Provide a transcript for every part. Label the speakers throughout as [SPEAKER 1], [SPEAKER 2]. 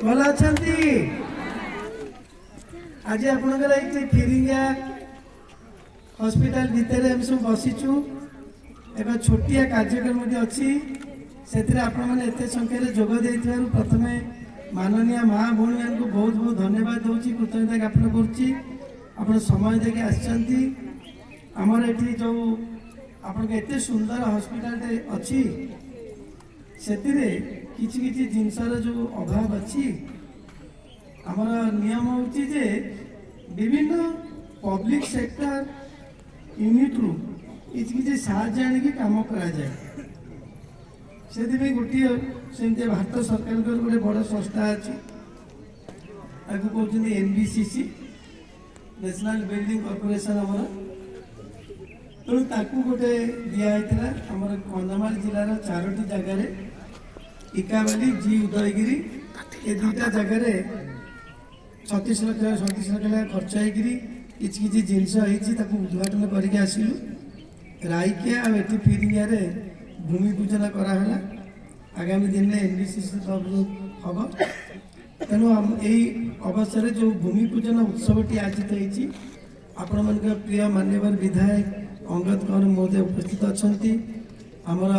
[SPEAKER 1] ଭଲ ଅଛନ୍ତି? ଆଜି ଆପଣଙ୍କର ଏଇଠି ଫିରିଙ୍ଗା ହସ୍ପିଟାଲ ଭିତରେ ଆମେ ସବୁ ବସିଛୁ। ଏକ ଛୋଟିଆ କାର୍ଯ୍ୟକ୍ରମଟି ଅଛି, ସେଥିରେ ଆପଣମାନେ ଏତେ ସଂଖ୍ୟାରେ ଯୋଗ ଦେଇଥିବାରୁ ପ୍ରଥମେ ମାନନୀୟ ମା ଭଉଣୀମାନଙ୍କୁ ବହୁତ ବହୁତ ଧନ୍ୟବାଦ ଦେଉଛି, କୃତଜ୍ଞତା ଜ୍ଞାପନ କରୁଛି। ଆପଣ ସମୟ ଦେଇକି ଆସିଛନ୍ତି। ଆମର ଏଠି ଯେଉଁ ଆପଣଙ୍କ ଏତେ ସୁନ୍ଦର ହସ୍ପିଟାଲଟେ ଅଛି, ସେଥିରେ କିଛି କିଛି ଜିନିଷର ଯେଉଁ ଅଭାବ ଅଛି, ଆମର ନିୟମ ହେଉଛି ଯେ ବିଭିନ୍ନ ପବ୍ଲିକ ସେକ୍ଟର ୟୁନିଟ୍ରୁ କିଛି କିଛି ସାହାଯ୍ୟ ଆଣିକି କାମ କରାଯାଏ। ସେଥିପାଇଁ ଗୋଟିଏ ସେମିତି ଭାରତ ସରକାରଙ୍କର ଗୋଟେ ବଡ଼ ସଂସ୍ଥା ଅଛି, ତାକୁ କହୁଛନ୍ତି NBCC, ନ୍ୟାସନାଲ ବିଲ୍ଡିଂ କର୍ପୋରେସନ ଆମର। ତେଣୁ ତାକୁ ଗୋଟେ ଦିଆହେଇଥିଲା ଆମର କନ୍ଧମାଳ ଜିଲ୍ଲାର 4ଟି ଜାଗାରେ, ଟିକାବାଲି, ଜି ଉଦୟଗିରି, ଏ 2ଟା ଜାଗାରେ 36 ଲକ୍ଷ ଖର୍ଚ୍ଚ ହେଇକିରି କିଛି କିଛି ଜିନିଷ ହେଇଛି, ତାକୁ ଉଦ୍ଘାଟନ କରିକି ଆସିଲୁ। ରାଇକିଆ ଆଉ ଏଠି ଫିରିଙ୍ଗିଆରେ ଭୂମି ପୂଜନ କରାହେଲା। ଆଗାମୀ ଦିନରେ NBCC ତରଫରୁ ହେବ। ତେଣୁ ଏଇ ଅବସରରେ ଯେଉଁ ଭୂମି ପୂଜନ ଉତ୍ସବଟି ଆୟୋଜିତ ହେଇଛି, ଆପଣମାନଙ୍କ ପ୍ରିୟ ମାନ୍ୟବର ବିଧାୟକ ଅଙ୍ଗଦ କର ମହୋଦୟ ଉପସ୍ଥିତ ଅଛନ୍ତି। ଆମର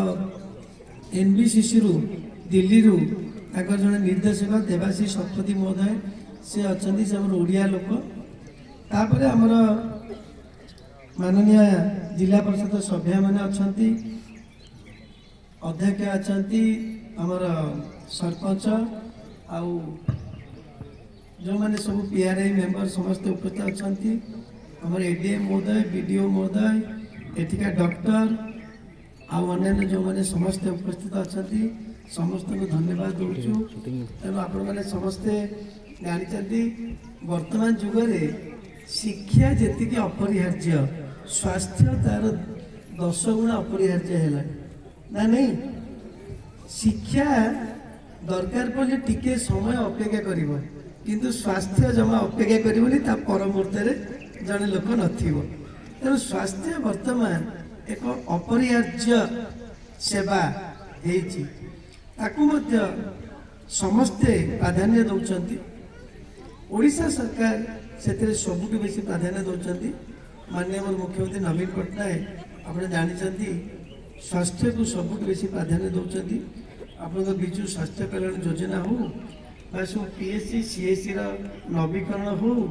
[SPEAKER 1] NBCCରୁ ଦିଲ୍ଲୀରୁ ତାଙ୍କର ଜଣେ ନିର୍ଦ୍ଦେଶକ ଦେବାଶିଷ ଶତପଥୀ ମହୋଦୟ, ସେ ଅଛନ୍ତି, ସେ ଆମର ଓଡ଼ିଆ ଲୋକ। ତାପରେ ଆମର ମାନନୀୟ ଜିଲ୍ଲା ପରିଷଦ ସଭ୍ୟମାନେ ଅଛନ୍ତି, ଅଧ୍ୟକ୍ଷ ଅଛନ୍ତି, ଆମର ସରପଞ୍ଚ ଆଉ ଯେଉଁମାନେ ସବୁ PRI ମେମ୍ବର ସମସ୍ତେ ଉପସ୍ଥିତ ଅଛନ୍ତି। ଆମର ADM ମହୋଦୟ, BDO ମହୋଦୟ, ଏଠିକା ଡକ୍ଟର ଆଉ ଅନ୍ୟାନ୍ୟ ଯେଉଁମାନେ ସମସ୍ତେ ଉପସ୍ଥିତ ଅଛନ୍ତି, ସମସ୍ତଙ୍କୁ ଧନ୍ୟବାଦ ଦେଉଛୁ। ତେଣୁ ଆପଣମାନେ ସମସ୍ତେ ଜାଣିଛନ୍ତି ବର୍ତ୍ତମାନ ଯୁଗରେ ଶିକ୍ଷା ଯେତିକି ଅପରିହାର୍ଯ୍ୟ, ସ୍ୱାସ୍ଥ୍ୟ ତାର 10 ଗୁଣ ଅପରିହାର୍ଯ୍ୟ ହେଲାଣି ନା ନାହିଁ? ଶିକ୍ଷା ଦରକାର ପଡ଼ିଲେ ଟିକେ ସମୟ ଅପେକ୍ଷା କରିବ, କିନ୍ତୁ ସ୍ୱାସ୍ଥ୍ୟ ଜମା ଅପେକ୍ଷା କରିବନି, ତା ପର ମୁହୂର୍ତ୍ତରେ ଜଣେ ଲୋକ ନଥିବ। ତେଣୁ ସ୍ୱାସ୍ଥ୍ୟ ବର୍ତ୍ତମାନ ଏକ ଅପରିହାର୍ଯ୍ୟ ସେବା ହେଇଛି, ତାକୁ ମଧ୍ୟ ସମସ୍ତେ ପ୍ରାଧାନ୍ୟ ଦେଉଛନ୍ତି। ଓଡ଼ିଶା ସରକାର ସେଥିରେ ସବୁଠୁ ବେଶୀ ପ୍ରାଧାନ୍ୟ ଦେଉଛନ୍ତି। ମାନ୍ୟବର ମୁଖ୍ୟମନ୍ତ୍ରୀ ନବୀନ ପଟ୍ଟନାୟକ ଆପଣ ଜାଣିଛନ୍ତି ସ୍ୱାସ୍ଥ୍ୟକୁ ସବୁଠୁ ବେଶୀ ପ୍ରାଧାନ୍ୟ ଦେଉଛନ୍ତି। ଆପଣଙ୍କ ବିଜୁ ସ୍ୱାସ୍ଥ୍ୟ କଲ୍ୟାଣ ଯୋଜନା ହେଉ ବା ସବୁ PSC CSCର ନବୀକରଣ ହେଉ,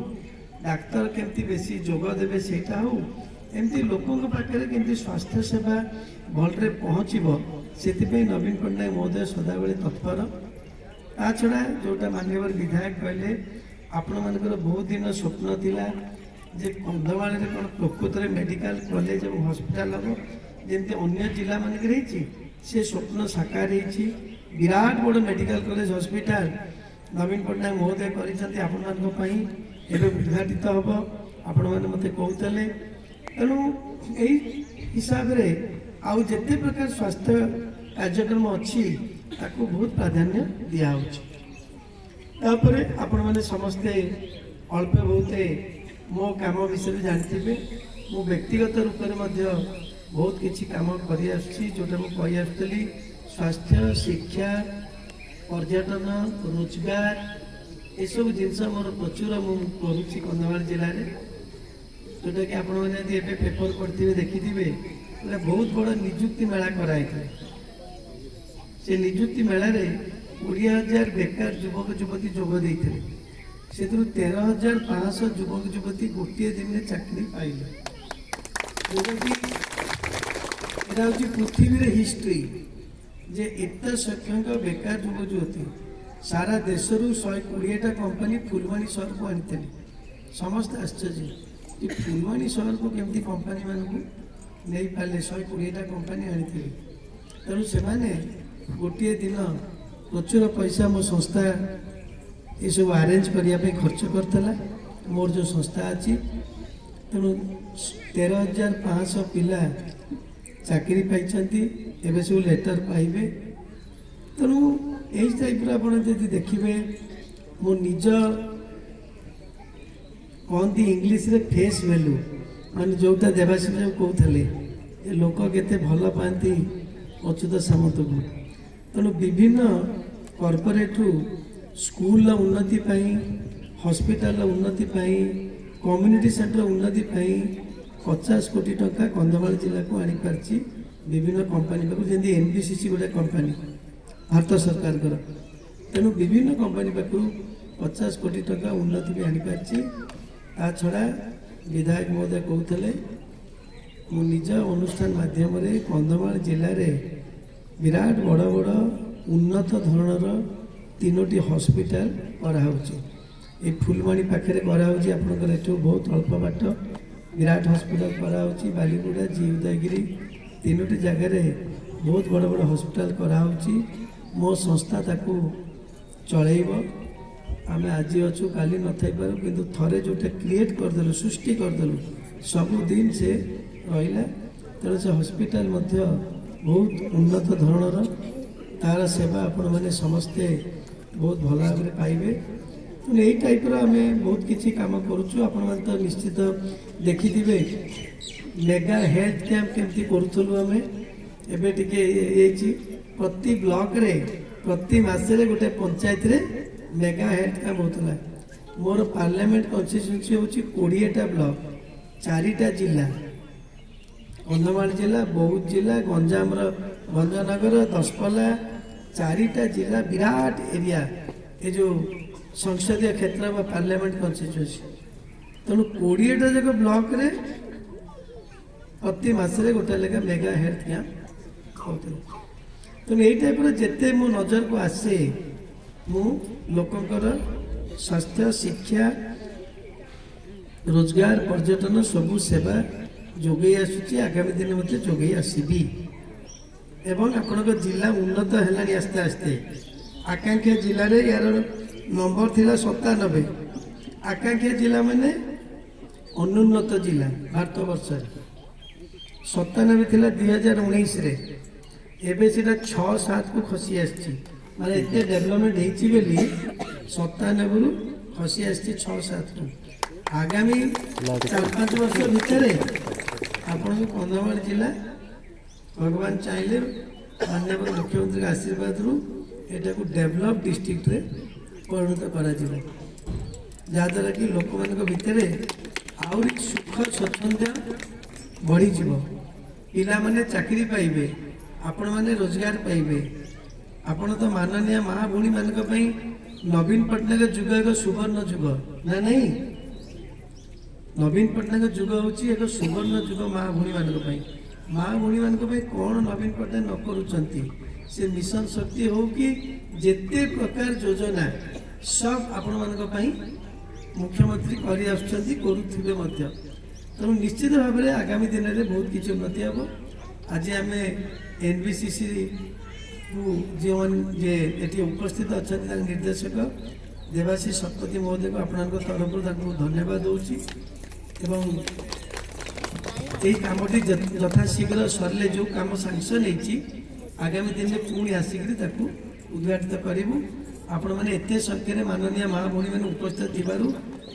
[SPEAKER 1] ଡାକ୍ତର କେମିତି ବେଶୀ ଯୋଗ ଦେବେ ସେଇଟା ହେଉ, ଏମିତି ଲୋକଙ୍କ ପାଖରେ କେମିତି ସ୍ୱାସ୍ଥ୍ୟ ସେବା ଭଲରେ ପହଞ୍ଚିବ, ସେଥିପାଇଁ ନବୀନ ପଟ୍ଟନାୟକ ମହୋଦୟ ସଦାବେଳେ ତତ୍ପର। ତା ଛଡ଼ା ଯେଉଁଟା ମାନ୍ୟବର ବିଧାୟକ କହିଲେ, ଆପଣମାନଙ୍କର ବହୁତ ଦିନ ସ୍ୱପ୍ନ ଥିଲା ଯେ କନ୍ଧମାଳରେ କ'ଣ ପ୍ରକୃତରେ ମେଡ଼ିକାଲ କଲେଜ ଏବଂ ହସ୍ପିଟାଲ ହେବ ଯେମିତି ଅନ୍ୟ ଜିଲ୍ଲାମାନଙ୍କରେ ହେଇଛି, ସେ ସ୍ୱପ୍ନ ସାକାର ହେଇଛି। ବିରାଟ ବଡ଼ ମେଡ଼ିକାଲ କଲେଜ ହସ୍ପିଟାଲ ନବୀନ ପଟ୍ଟନାୟକ ମହୋଦୟ କରିଛନ୍ତି ଆପଣମାନଙ୍କ ପାଇଁ, ଏବେ ଉଦ୍ଘାଟିତ ହେବ, ଆପଣମାନେ ମୋତେ କହୁଥିଲେ। ତେଣୁ ଏଇ ହିସାବରେ ଆଉ ଯେତେ ପ୍ରକାର ସ୍ୱାସ୍ଥ୍ୟ କାର୍ଯ୍ୟକ୍ରମ ଅଛି, ତାକୁ ବହୁତ ପ୍ରାଧାନ୍ୟ ଦିଆହେଉଛି। ତାପରେ ଆପଣମାନେ ସମସ୍ତେ ଅଳ୍ପ ବହୁତ ମୋ କାମ ବିଷୟରେ ଜାଣିଥିବେ। ମୁଁ ବ୍ୟକ୍ତିଗତ ରୂପରେ ମଧ୍ୟ ବହୁତ କିଛି କାମ କରିଆସୁଛି, ଯେଉଁଟା ମୁଁ କହି ଆସୁଥିଲି। ସ୍ୱାସ୍ଥ୍ୟ, ଶିକ୍ଷା, ପର୍ଯ୍ୟଟନ, ରୋଜଗାର, ଏସବୁ ଜିନିଷ ମୋର ପ୍ରଚୁର ମୁଁ କରୁଛି କନ୍ଧମାଳ ଜିଲ୍ଲାରେ। ଯେଉଁଟାକି ଆପଣମାନେ ଯଦି ଏବେ ପେପର ପଢ଼ିଥିବେ ଦେଖିଥିବେ, ଗୋଟେ ବହୁତ ବଡ଼ ନିଯୁକ୍ତି ମେଳା କରାଯାଇଥିଲା। ସେ ନିଯୁକ୍ତି ମେଳାରେ 20,000 ବେକାର ଯୁବକ ଯୁବତୀ ଯୋଗ ଦେଇଥିଲେ। ସେଥିରୁ 13,500 ଯୁବକ ଯୁବତୀ ଗୋଟିଏ ଦିନରେ ଚାକିରି ପାଇଲେ। ଯେଉଁଟାକି ଏଇଟା ହେଉଛି ପୃଥିବୀରେ ହିଷ୍ଟ୍ରି ଯେ ଏତେ ସଂଖ୍ୟକ ବେକାର ଯୁବକ ଯୁବତୀ ସାରା ଦେଶରୁ 120ଟା କମ୍ପାନୀ ଫୁଲବାଣୀ ସହରକୁ ଆଣିଥିଲେ। ସମସ୍ତେ ଆଶ୍ଚର୍ଯ୍ୟ ଯେ ଫୁଲବାଣୀ ସହରକୁ କେମିତି କମ୍ପାନୀମାନଙ୍କୁ ନେଇପାରିଲେ, 120ଟା କମ୍ପାନୀ ଆଣିଥିଲେ। ତେଣୁ ସେମାନେ ଗୋଟିଏ ଦିନ ପ୍ରଚୁର ପଇସା ମୋ ସଂସ୍ଥା ଏସବୁ ଆରେଞ୍ଜ କରିବା ପାଇଁ ଖର୍ଚ୍ଚ କରିଥିଲା, ମୋର ଯେଉଁ ସଂସ୍ଥା ଅଛି। ତେଣୁ 13,500 ପିଲା ଚାକିରି ପାଇଛନ୍ତି, ଏବେ ସବୁ ଲେଟର ପାଇବେ। ତେଣୁ ଏଇ ଟାଇପ୍ର ଆପଣ ଯଦି ଦେଖିବେ, ମୋ ନିଜ କହନ୍ତି ଇଂଲିଶରେ ଫେସ୍ ଭ୍ୟାଲୁ, ମାନେ ଯେଉଁଟା ଦେବାଶିଷ କହୁଥିଲେ ଯେ ଲୋକ କେତେ ଭଲ ପାଆନ୍ତି, ଅଚ୍ୟୁତ ସାମନ୍ତକୁ। ତେଣୁ ବିଭିନ୍ନ କର୍ପୋରେଟ୍ରୁ स्कूल उन्नति हॉस्पिटल उन्नति कम्युनिटी सेंटर उन्नति 50 कोटी टंका कंधमाल जिला को आनी पारची विभिन्न कंपनी पाखु जमी एनबीसीसी गोटे कंपनी भारत सरकार तेणु विभिन्न कंपनी पाखु 50 कोटी टंका उन्नति भी आनी पारची ता छड़ा विधायक महोदय कहते मु निज अनुष्ठान माध्यम कंधमाल जिले में विराट बड़ बड़ उन्नत धरणर 3टी हॉस्पिटल कराऊँगी ये फुलवाणी पाखे कराऊँगी आपंकर एठू बहुत अल्प बाट विराट हॉस्पिटल कराऊँगी बालीगुड़ा जी उदयगिरी 3टी जगार बहुत बड़ बड़ हॉस्पिटल कराऊँगी मो संस्था ताकू चलैब आम आज अच्छु काली न थी पारू कि थे जोटा क्रिएट करदेलु सृष्टि करदेलु सबुदिन से रहा तेणु से हॉस्पिटल बहुत उन्नत धरणर तार सेवा आपण मैंने समस्ते बहुत भल भाव में पाइबे तेणु यही टाइप आम बहुत किसी कम करुचु आपण मैंने तो निश्चित देखिथे मेगा हेल्थ कैंप केमती करूँ आम एवं प्रति ब्लॉक रे प्रति मासरे गोटे पंचायत रे मेगा हेल्थ कैंप होता मोर पार्लियामेंट कन्स्टिट्यूएंसी हूँ 20टा ब्लॉक 4टा जिला कंधमाल जिला बौद्ध जिला गंजाम भंजनगर दशपल्ला 4टा जिला विराट एरिया ये जो संसदीय क्षेत्र व पार्लियामेंट कन्स्टिट्यूएंसी तेणु 20टा जाक ब्लॉक रे प्रति मासरे गोटे लेखा मेगा हेल्थ कैंप होता तेणु यही टाइप जिते मो नजर को आसे मु लोकंकर स्वास्थ्य शिक्षा रोजगार पर्यटन सबू सेवा जोगे आसूची आगामी दिन मध्य जोगे आसबी एवं आपण जिला उन्नत है आस्ते आस्ते आकांक्षा जिले में यार नंबर थिला 97 आकांक्षा जिला माने अनुन्नत जिला भारत वर्ष 97 थिला 2019 रे एबे सेटा 6-7 को खसी आसी माने एते डेवलपमेंट हेची बेली 97 रु खसी आसी 6-7 को आगामी 4-5 वर्ष भितर आपण कंधमाल जिला भगवान चाहिए माननीय मुख्यमंत्री आशीर्वाद रु एटा को डेवलप डिस्ट्रिक्ट रे परिणत करा जिवो जहाँद्वारा कि लोक मान भितर आउरी सुख स्वच्छंद बढ़ी जीवो पिला माने चाकरी पाइबे आपण माने रोजगार पाइबे आपण तो माननीय महाभूणी मान नवीन पट्टनायक जुग एक सुवर्ण जुग ना नहीं नवीन पट्टनायक जुग हूँ एक सुवर्ण जुग महाभूणी महाभूणी मान कौन नवीन पट्टनायक न करुँच से मिशन शक्ति हो कि जेते प्रकार योजना सब आपण मान मुख्यमंत्री करुवे तेणु निश्चित भाव में आगामी दिन में बहुत किसी उन्नति हम आज आम एनबीसीसी जो ये उपस्थित अच्छा निर्देशक देवाशीष शतपथी महोदय को आपण तरफ धन्यवाद दूसरी एवं यही कमटी यथाशीघ्र सरले जो कम सांसन होती आगामी दिन में पुणी आसिक उद्घाटित करूँ आपण मैंने एत संख्यार माननीय महाभूणी मैंने उपस्थित थी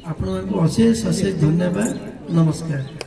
[SPEAKER 1] आपण अशेष अशेष धन्यवाद नमस्कार।